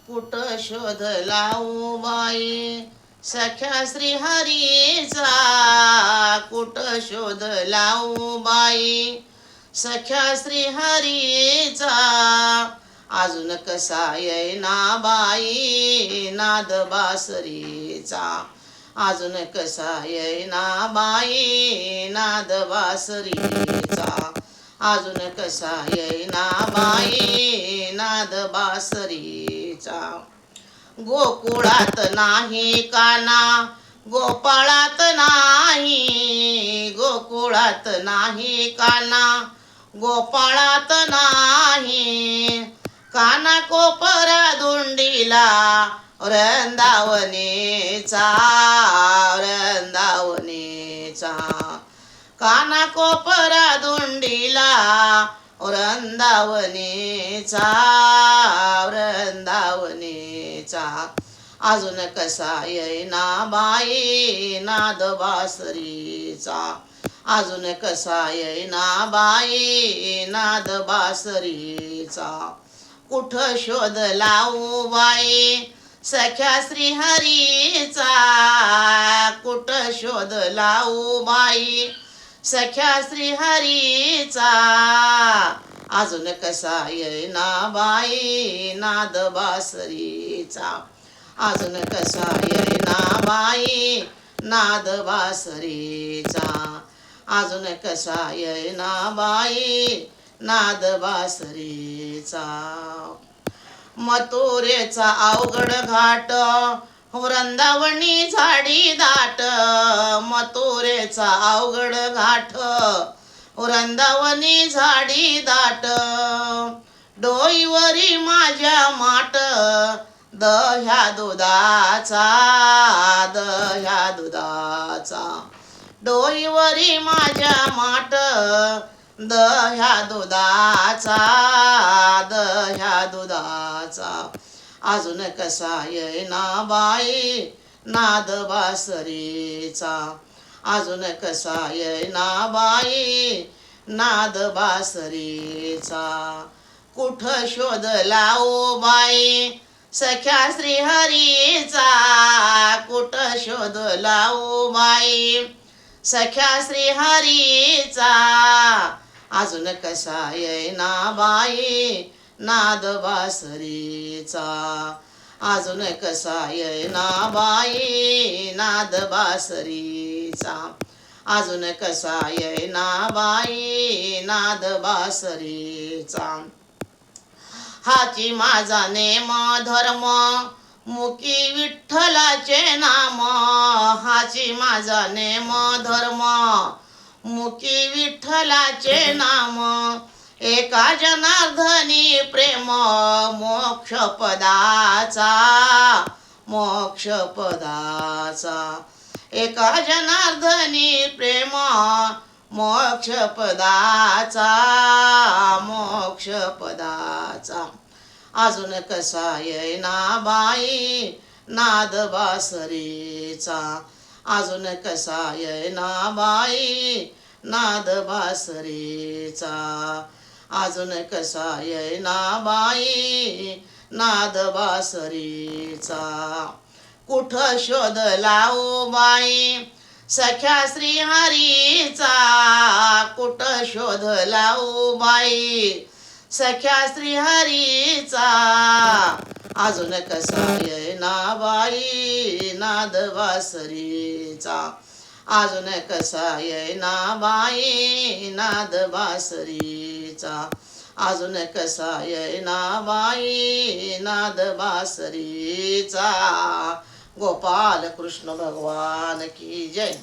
कुठ शोध लावू बाई सख्या श्रीहरीचा, कुठ शोध लावू बाई सख्या श्रीहरीचा. अजून कसा येईना बाई नाद बासरीचा, अजून कसा येईना बाई नाद बासरीचा, अजून कसा येईना बाई नाद बासरीचा. गोकुळात नाही काना गोपाळात नाही, गोकुळात नाही काना गोपाळात नाही. काना कोपरा धुंडीला वृंदावनेचा, वृंदावनेचा. काना कोपरा धुंडीला वृंदावनेचा, वृंदावनेचा. अजून कसा येईना बाई नाद बासरीचा, अजून कसा येईना बाई नाद बासरीचा. कुठ शोध लावू बाई सख्या श्रीहरीचा, कुठ शोध लावू बाई सख्या श्रीहरीचा. अजून कसा येईना बाई नाद बासरीचा, अजून कसा येईना बाई नाद बासरीचा, अजून कसा येईना बाई नाद बासरीचा. मथुरेचा अवघड घाट वृंदावनी झाडी दाट, मथुरेचा अवघड घाट वृंदावनी झाडी दाट. डोईवरी माझ्या माट दह्या दुधाचा, दह्या दुधाचा. डोईवरी माझ्या माट दह्या दुधाचा, दह्या दुधाचा. अजून कसा येईना बाई नाद बासरीचा, अजून कसा येईना बाई नाद बासरीचा. कुठ शोध लावू बाई सख्या श्रीहरीचा, कुठ शोध लावू बाई सख्या श्रीहरीचा. अजून कसा येईना बाई नाद बासरीचा, अजून कसा येईना बाई नाद बासरीचा, अजून कसा येईना बाई नाद बासरीचा. हाची माझा नेम धर्म मुकी विठ्ठलाचे नाम, हाची माझा नेम धर्म मुकी विठ्ठलाचे नाम. एका जनार्दनी प्रेम मोक्ष पदाचा, मोक्ष पदाचा. एका जनार्दनी प्रेम मोक्ष पदाचा, मोक्ष पदाचा. अजून कसा येईना बाई नाद बासरीचा, अजून कसा येईना बाई नाद बासरीचा, अजून कसा येईना बाई नाद बासरीचा. कुठ शोध लावू बाई सख्या श्रीहरीचा, कुठ शोध लावू बाई सख्या श्रीहरीचा. अजून कसा येईना बाई नाद बासरीचा, अजून कसा येईना बाई नाद बासरीचा, अजून कसा येईना बाई नाद बासरीचा. गोपाल कृष्ण भगवान की जय.